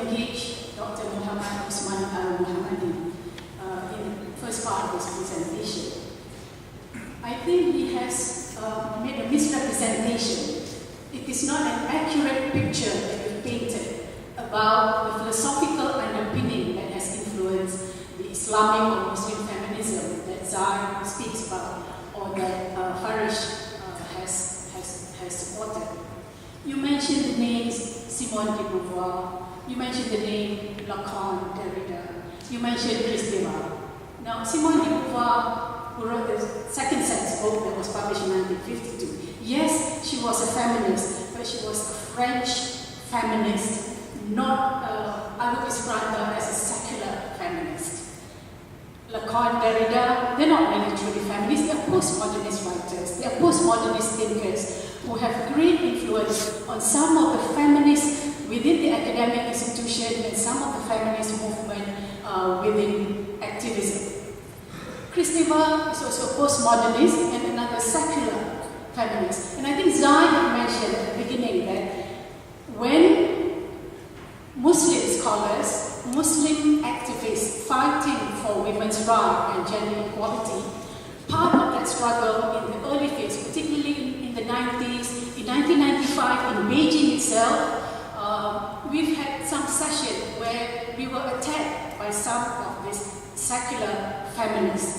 engage Dr. Uthman El-Muhammady in the first part of his presentation. I think he has made a misrepresentation. It is not an accurate picture that he painted about the philosophical underpinning that has influenced the Islamic or Muslim feminism that Zainah speaks about, or that Farish has supported. You mentioned the names Simone de Beauvoir, you mentioned the name Lacan, Derrida, you mentioned Christopher. Now, Simone de Beauvoir, who wrote the Second Sex book that was published in 1952, yes, she was a feminist, but she was a French feminist, not, I would describe her as a secular feminist. Lacan, Derrida, they're not really truly feminists, they're postmodernist writers, they're postmodernist thinkers who have great influence on some of the feminists within the academic institution and some of the feminist movement within activism. Christopher is also a postmodernist and another secular feminist. And I think Zainah mentioned at the beginning that when Muslim scholars, Muslim activists fighting for women's rights and gender equality, part of that struggle in the early phase, particularly in the 90s, in 1995 in Beijing itself, we've had some session where we were attacked by some of these secular feminists.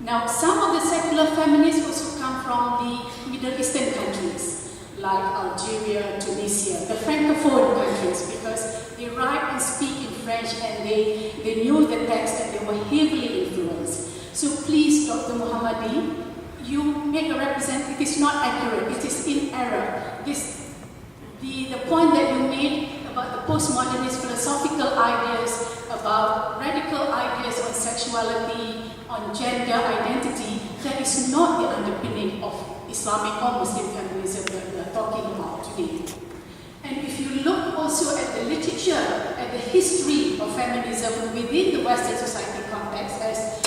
Now, some of the secular feminists also come from the Middle Eastern countries, like Algeria, Tunisia, the Francophone countries, because they write and speak in French and they knew the text and they were heavily influenced. So please, Dr. Muhammady, you make a representation, it is not accurate, it is in error. The point that you made about the postmodernist philosophical ideas, about radical ideas on sexuality, on gender identity, that is not the underpinning of Islamic or Muslim feminism that we are talking about today. And if you look also at the literature, at the history of feminism within the Western society context, as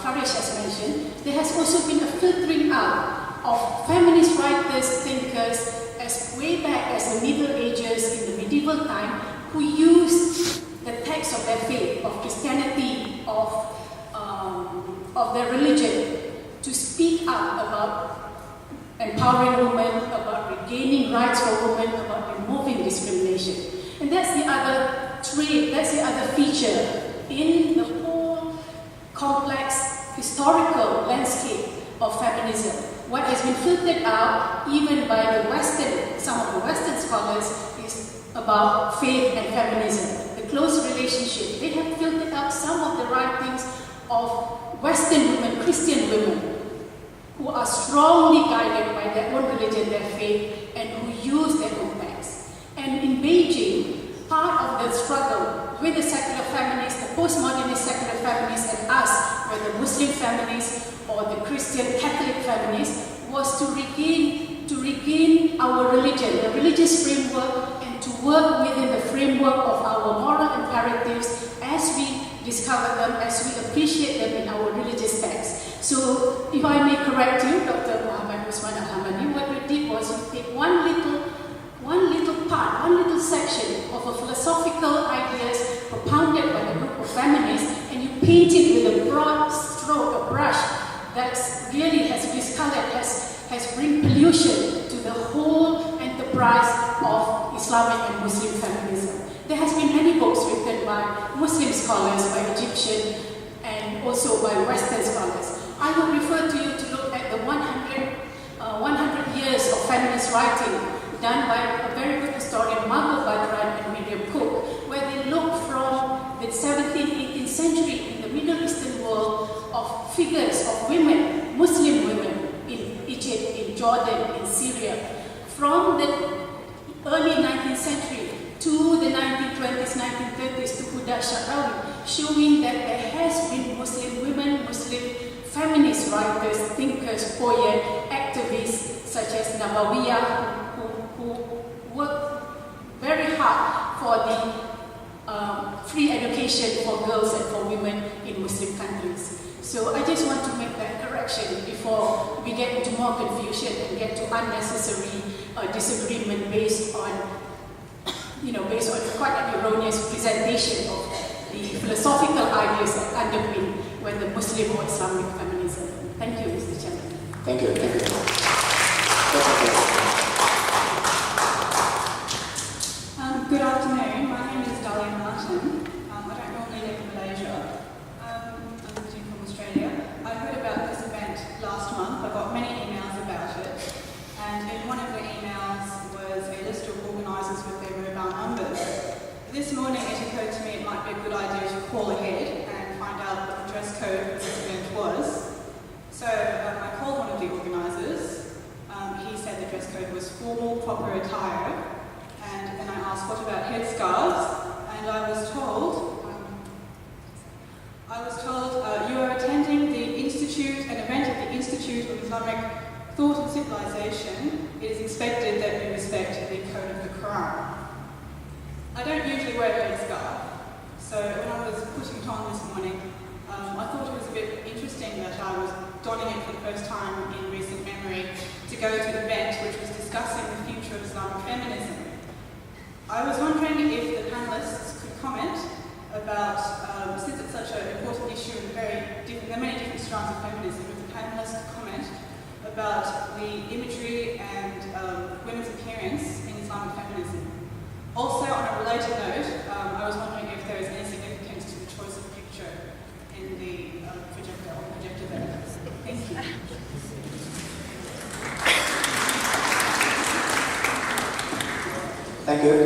Farish has mentioned, there has also been a filtering out of feminist writers, thinkers, as way back as the Middle Ages, in the medieval time, who used the text of their faith, of Christianity, of their religion, to speak up about empowering women, about regaining rights for women, about removing discrimination. And that's the other trait, that's the other feature in the whole complex historical landscape of feminism. What has been filtered out, even by the Western, some of the Western scholars, is about faith and feminism, the close relationship. They have filtered out some of the writings of Western women, Christian women, who are strongly guided by their own religion, their faith, and who use their own texts. And in Beijing, part of the struggle with the secular feminists, the postmodernist secular feminists, and us, whether Muslim feminists or the Christian Catholic feminists, was to regain our religion, the religious framework, and to work within the framework of our moral imperatives as we discover them, as we appreciate them in our religious texts. So, if I may correct you, Dr. Uthman El-Muhammady, what you did was you take one little part, one little section of a philosophical ideas propounded by a group of feminists, and you paint it with a broad stroke, a brush that really has discolored, has bring pollution to the whole enterprise of Islamic and Muslim feminism. There has been many books written by Muslim scholars, by Egyptian, and also by Western scholars. I would refer to you to look at the 100 years of feminist writing done by a very good historian, Margot Badran and William Cook, where they look from the 17th, 18th century in the Middle Eastern world of figures of women, Muslim women in Egypt, in Jordan, in Syria, from the early 19th century to the 1920s, 1930s to Huda Sha'rawi, showing that there has been Muslim women, Muslim feminist writers, thinkers, poets, activists such as Nabawiyah, who worked very hard for the free education for girls and for women in Muslim countries. So I just want to make that correction before we get into more confusion and get to unnecessary disagreement based on based on quite an erroneous presentation of the philosophical ideas that underpin whether Muslim or Islamic feminism. Thank you, Mr. Chairman. Thank you. Thank you. Good afternoon. My name is Darlene Martin. I don't normally live in Malaysia. I'm visiting from Australia. I heard about this event last month. I got many emails about it. And in one of the emails was a list of organisers with their mobile numbers. This morning it occurred to me it might be a good idea to call ahead and find out what the dress code for this event was. So I called one of the organisers. He said the dress code was formal, proper attire. And then I asked, what about headscarves? And I was told, you are attending the Institute, an event at the Institute of Islamic Thought and Civilization. It is expected that you respect the code of the Quran. I don't usually wear a headscarf, so when I was putting it on this morning, I thought it was a bit interesting that I was donning it for the first time in recent memory to go to an event which was discussing the future of Islamic feminism. I was wondering if the panelists could comment about, since it's such an important issue and there are many different strands of feminism, if the panelists could comment about the imagery and women's appearance in Islamic feminism. Also, on a related note, I was wondering if there is any significance to the choice of picture in the projector there. Thank you. Thank you.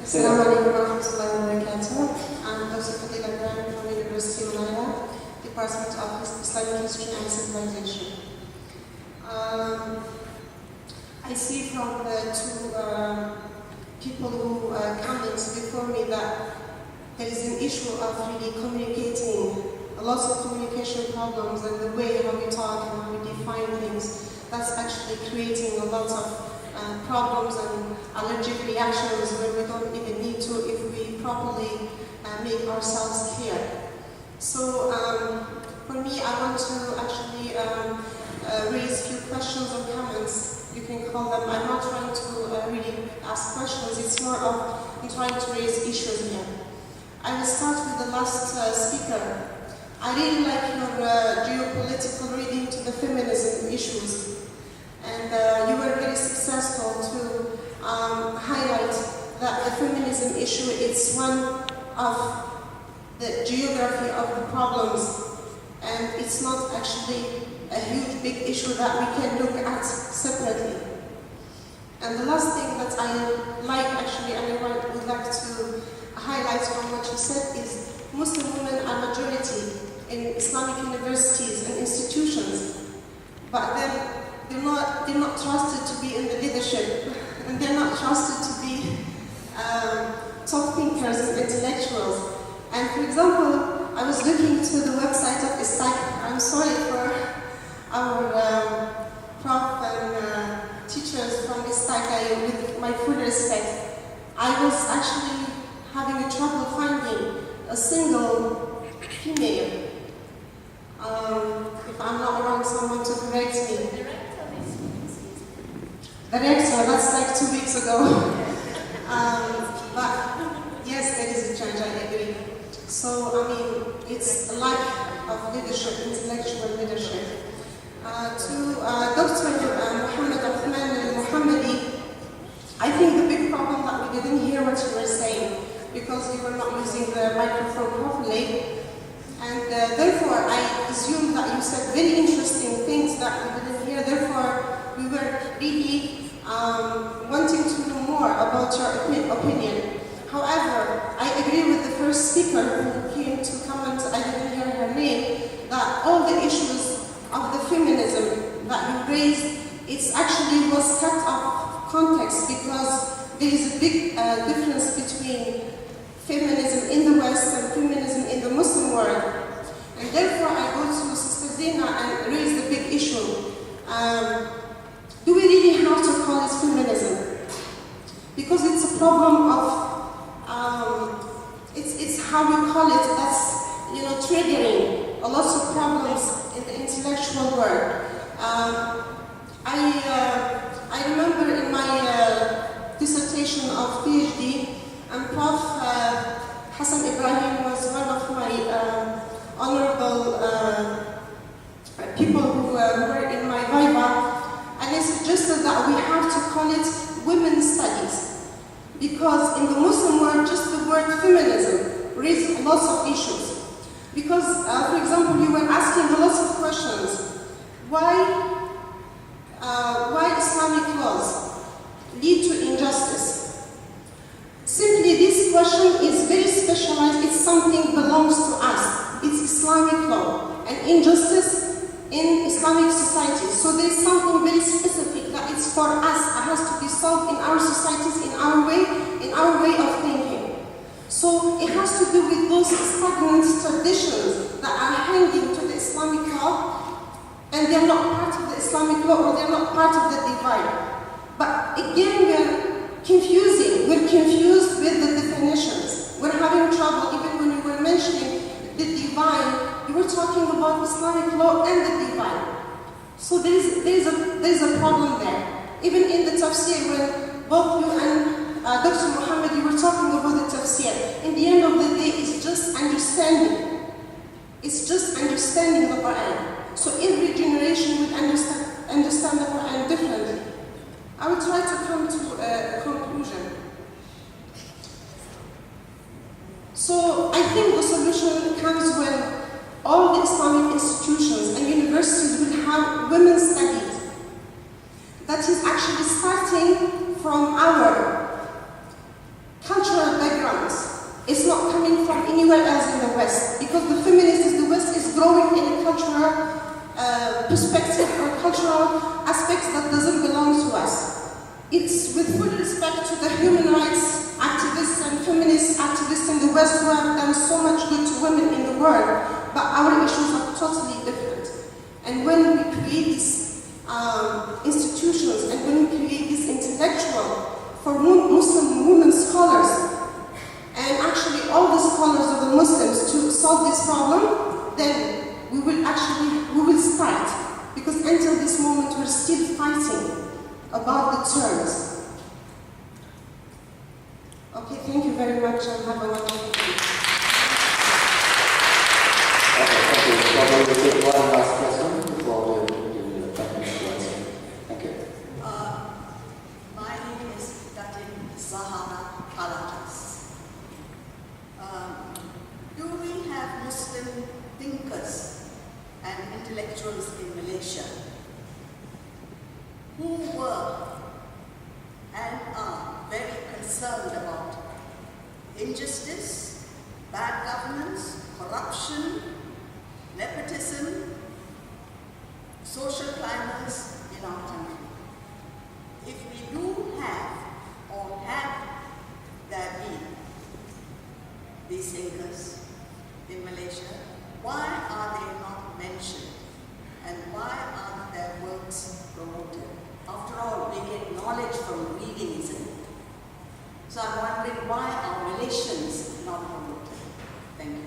Assalamu alaikum warahmatullahi wabarakatuh. I'm Dr. Fadila Ibrahim from University of Malaya, Department of Islamic History and Civilization. I see from the two people who commented before me that there is an issue of really communicating, lots of communication problems, and the way how we talk and how we define things, that's actually creating a lot of problems and allergic reactions when we don't even need to if we properly make ourselves clear. So for me, I want to actually raise a few questions or comments. You can call them. I'm not trying to really ask questions. It's more of I'm trying to raise issues here. I will start with the last speaker. I really like your geopolitical reading to the feminism issues. And you were very successful to highlight that the feminism issue is one of the geography of the problems, and it's not actually a huge big issue that we can look at separately. And the last thing that I like actually, and I would like to highlight from what you said is Muslim women are majority in Islamic universities and institutions, but then they're not trusted to be in the leadership, and they're not trusted to be top thinkers and intellectuals. And for example, I was looking to the website of ISTAC. I'm sorry for our prof and teachers from ISTAC, with my full respect. I was actually having a trouble finding a single female. If I'm not wrong, someone to correct me. The rector, that's like 2 weeks ago. But yes, there is a change, I agree. So, I mean, it's a lack of leadership, intellectual leadership. To Dr. Uthman El-Muhammady, I think the big problem that we didn't hear what you were saying because you were not using the microphone properly. And therefore, I assume that you said very interesting things that we didn't hear. Therefore, we were really wanting to know more about your opinion. However, I agree with the first speaker who came to comment, I didn't hear her name, that all the issues of the feminism that you raised, it actually was cut off context because there is a big difference between feminism in the West and feminism in the Muslim world. And therefore, I go to Sister Zainah and raise the big issue. Do we really have to call it feminism? Because it's a problem of, it's how we call it, that's, triggering a lot of problems in the intellectual world. I remember in my dissertation of PhD, suggested that we have to call it women's studies, because in the Muslim world, just the word feminism raises lots of issues. Because, for example, you were asking lots of questions. Why Islamic laws lead to injustice? Simply, this question is very specialized. It's something belongs to us. It's Islamic law and injustice in Islamic society. So there is something very specific that it's for us. It has to be solved in our societies, in our way of thinking. So it has to do with those stagnant traditions that are hanging to the Islamic law, and they're not part of the Islamic law, or they're not part of the divine. But again, we're confusing. We're confused with the definitions. We're having trouble. Even when you were mentioning the divine, you were talking about Islamic law and the divine. So there is a problem there. Even in the tafsir, when both you and Dr. Muhammad, you were talking about the tafsir. In the end of the day, it's just understanding. It's just understanding the Quran. So every generation would understand the Quran differently. I will try to come to a conclusion. So I think the solution comes when all the Islamic institutions and universities will have women's studies. That is actually starting from our cultural backgrounds. It's not coming from anywhere else in the West, because the the West is growing in a cultural perspective or cultural aspects that doesn't belong to us. It's with full respect to the human rights activists and feminist activists in the West who have done so much good to women in the world, but our issues are totally different. And when we create these institutions, and when we create this intellectual for Muslim women scholars, and actually all the scholars of the Muslims to solve this problem, then we will start. Because until this moment, we're still fighting about the terms. Okay, thank you very much, and have a wonderful day. Okay, thank you. So we'll take one last question before we do the technical answer. Thank you. My name is Sis Zainah Anwar. Do we have Muslim thinkers and intellectuals in Malaysia who were and are very concerned about injustice, bad governance, corruption, nepotism, social climates in our country? If we do have, or have there been, these thinkers in Malaysia, why are they not mentioned? And why aren't their works promoted? After all, we get knowledge from reading, isn't it? So I'm wondering, why are Malaysians not promoted? Thank you.